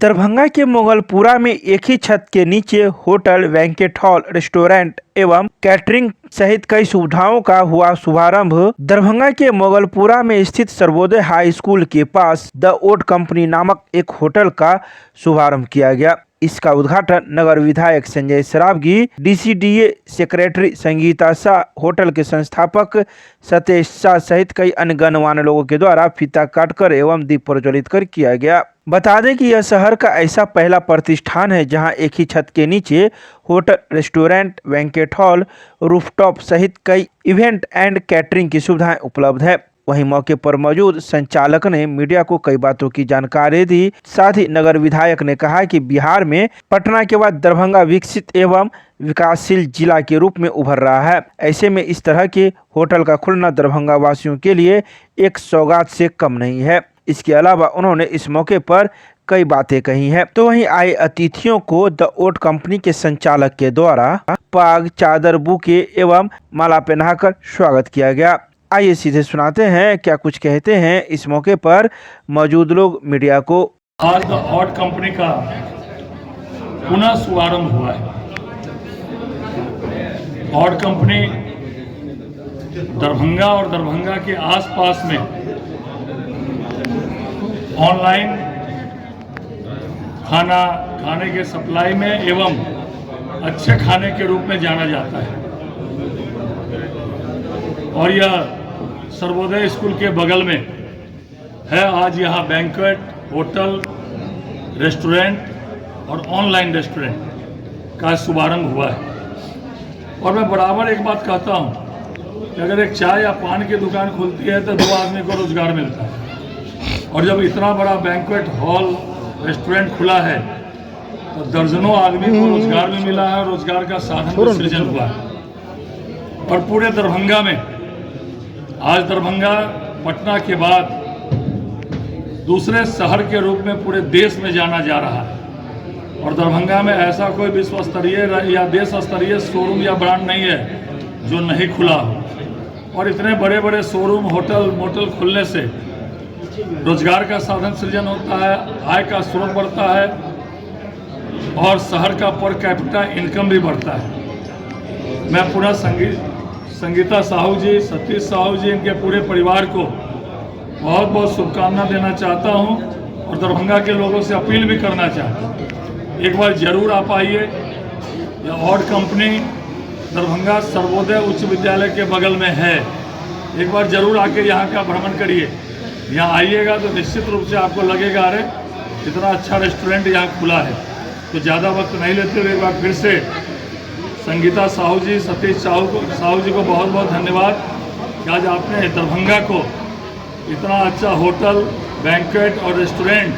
दरभंगा के मोगलपुरा में एक ही छत के नीचे होटल, बैंक्वेट हॉल, रेस्टोरेंट एवं कैटरिंग सहित कई सुविधाओं का हुआ शुभारंभ। दरभंगा के मोगलपुरा में स्थित सर्वोदय हाई स्कूल के पास द ओट कंपनी नामक एक होटल का शुभारंभ किया गया। इसका उद्घाटन नगर विधायक संजय सरावगी, डीसीडीए सेक्रेटरी संगीता शाह, होटल के संस्थापक सतेश शाह सहित कई अन्य गणमान्य लोगों के द्वारा फीता काटकर एवं दीप प्रज्वलित कर किया गया। बता दें कि यह शहर का ऐसा पहला प्रतिष्ठान है जहां एक ही छत के नीचे hotel, restaurant, banquet hall, rooftop सहित कई इवेंट एंड कैटरिंग की सुविधाएं उपलब्ध है। वहीं मौके पर मौजूद संचालक ने मीडिया को कई बातों की जानकारी दी। साथ ही नगर विधायक ने कहा कि बिहार में पटना के बाद दरभंगा विकसित एवं विकासशील जिला के रूप में उभर रहा है। ऐसे में इस तरह के होटल का खुलना दरभंगा वासियों के लिए एक सौगात से कम नहीं है। इसके अलावा उन्होंने इस मौके पर कई बातें कही हैं। तो वहीं आए अतिथियों को द ओट कंपनी के संचालक के द्वारा पाग, चादर, बुके एवं माला पहनाकर स्वागत किया गया। आइए सीधे सुनाते हैं क्या कुछ कहते हैं इस मौके पर मौजूद लोग मीडिया को। आज द ओट कंपनी का पुनः शुभारंभ हुआ है। ओट कंपनी दरभंगा और दरभंगा के आसपास में ऑनलाइन खाने के सप्लाई में एवं अच्छे खाने के रूप में जाना जाता है और यह सर्वोदय स्कूल के बगल में है। आज यहाँ बैंक्वेट, होटल, रेस्टोरेंट और ऑनलाइन रेस्टोरेंट का शुभारंभ हुआ है। और मैं बराबर एक बात कहता हूँ कि अगर एक चाय या पान की दुकान खुलती है तो 2 आदमी को रोजगार मिलता है, और जब इतना बड़ा बैंक्वेट हॉल, रेस्टोरेंट खुला है तो दर्जनों आदमी को रोजगार भी मिला है और रोजगार का साधन भी सृजन हुआ है। और पूरे दरभंगा में आज दरभंगा पटना के बाद दूसरे शहर के रूप में पूरे देश में जाना जा रहा है। और दरभंगा में ऐसा कोई विश्व स्तरीय या देश स्तरीय शोरूम या ब्रांड नहीं है जो नहीं खुला हो। और इतने बड़े बड़े शोरूम, होटल, मोटल खुलने से रोजगार का साधन सृजन होता है, आय का स्रोत बढ़ता है और शहर का पर कैपिटा इनकम भी बढ़ता है। मैं पूरा संगीता साहू जी, सतीश साहू जी, इनके पूरे परिवार को बहुत बहुत शुभकामना देना चाहता हूं और दरभंगा के लोगों से अपील भी करना चाहता हूं, एक बार जरूर आप आइए। यह ओट कंपनी दरभंगा सर्वोदय उच्च विद्यालय के बगल में है। एक बार जरूर आके यहाँ का भ्रमण करिए। यहाँ आइएगा तो निश्चित रूप से आपको लगेगा अरे इतना अच्छा रेस्टोरेंट यहाँ खुला है। तो ज़्यादा वक्त नहीं लेते हुए एक बार फिर से संगीता साहू जी, सतीश साहू जी को बहुत बहुत धन्यवाद कि आज आपने दरभंगा को इतना अच्छा होटल, बैंक्वेट और रेस्टोरेंट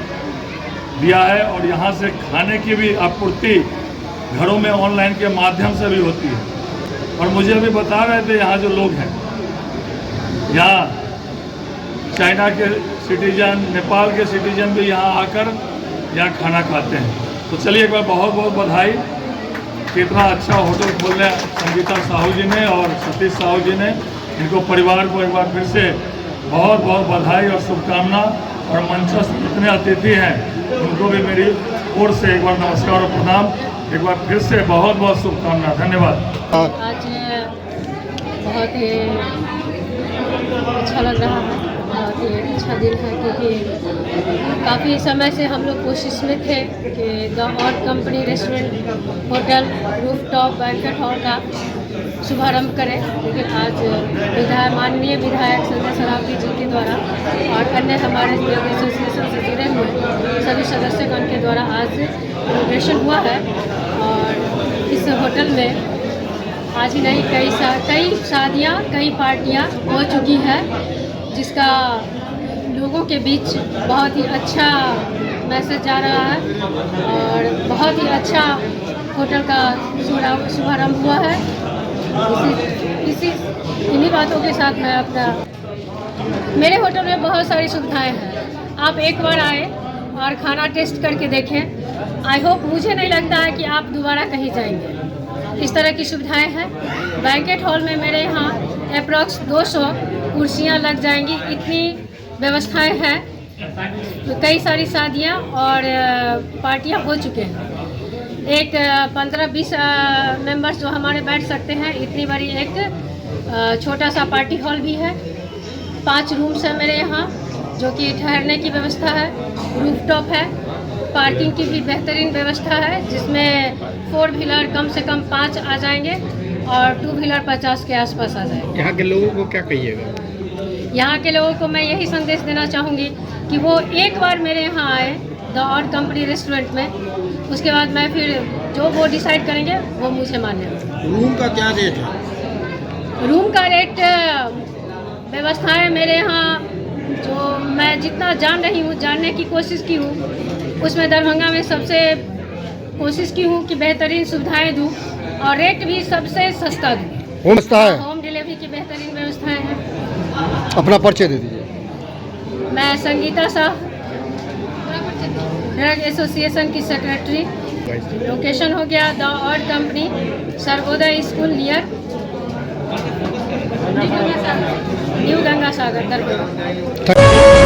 दिया है। और यहाँ से खाने की भी आपूर्ति घरों में ऑनलाइन के माध्यम से भी होती है। और मुझे अभी बता रहे थे यहाँ जो लोग हैं, यहाँ चाइना के सिटीजन, नेपाल के सिटीजन भी यहाँ आकर यहाँ खाना खाते हैं। तो चलिए एक बार बहुत बहुत बधाई कि इतना अच्छा होटल खोलने संगीता साहू जी ने और सतीश साहू जी ने। इनको परिवार को एक बार फिर से बहुत बहुत बधाई और शुभकामना। और मंचस्थ जितने अतिथि हैं उनको भी मेरी ओर से एक बार नमस्कार और प्रणाम। एक बार फिर से बहुत बहुत शुभकामना। धन्यवाद। आज बहुत ही अच्छा लग रहा है, बहुत ही अच्छा दिन है, क्योंकि काफ़ी समय से हम लोग कोशिश में थे कि The Oat Company restaurant, hotel, rooftop, banquet hall का शुभारंभ करें। लेकिन आज माननीय विधायक संजय सरावगी जी के द्वारा और अन्य हमारे जो एसोसिएशन से जुड़े हुए सभी सदस्यगण के द्वारा आज इनॉग्रेशन हुआ है। और इस होटल में आज ही नहीं कई शादियाँ, कई पार्टियाँ हो चुकी हैं, जिसका लोगों के बीच बहुत ही अच्छा मैसेज जा रहा है और बहुत ही अच्छा होटल का शुभारंभ हुआ है। इन्हीं बातों के साथ मैं मेरे होटल में बहुत सारी सुविधाएं हैं। आप एक बार आए और खाना टेस्ट करके देखें। आई होप, मुझे नहीं लगता है कि आप दोबारा कहीं जाएंगे। इस तरह की सुविधाएं हैं। बैंक्वेट हॉल में मेरे यहाँ अप्रॉक्स 200 कुर्सियाँ लग जाएंगी, इतनी व्यवस्थाएं हैं। तो कई सारी शादियाँ और पार्टियाँ हो चुके हैं। एक 15-20 मेंबर्स जो हमारे बैठ सकते हैं, इतनी बड़ी एक छोटा सा पार्टी हॉल भी है। 5 रूम्स हैं मेरे यहाँ, जो कि ठहरने की व्यवस्था है, रूफटॉप है, पार्किंग की भी बेहतरीन व्यवस्था है, जिसमें 4 व्हीलर कम से कम 5 आ जाएंगे और 2 व्हीलर 50 के आसपास आ जाएंगे। यहाँ के लोगों को क्या कहिएगा? यहाँ के लोगों को मैं यही संदेश देना चाहूँगी कि वो एक बार मेरे यहाँ आए द ऑड कंपनी रेस्टोरेंट में, उसके बाद मैं फिर जो वो डिसाइड करेंगे वो मुझे मान्य है। रूम का क्या रेट है? रूम का रेट व्यवस्थाएं मेरे यहाँ जो मैं जितना जान रही हूँ, जानने की कोशिश की हूँ, उसमें दरभंगा में सबसे कोशिश की हूँ कि बेहतरीन सुविधाएं दूँ और रेट भी सबसे सस्ता दूँ। होम सस्ता है? होम डिलीवरी की बेहतरीन व्यवस्थाएं हैं। अपना परिचय दे दीजिए। मैं संगीता शाह, ड्रग एसोसिएशन की सेक्रेटरी। लोकेशन हो गया the odd company, Sarvodaya school near new Ganga Sagar, Darbhanga.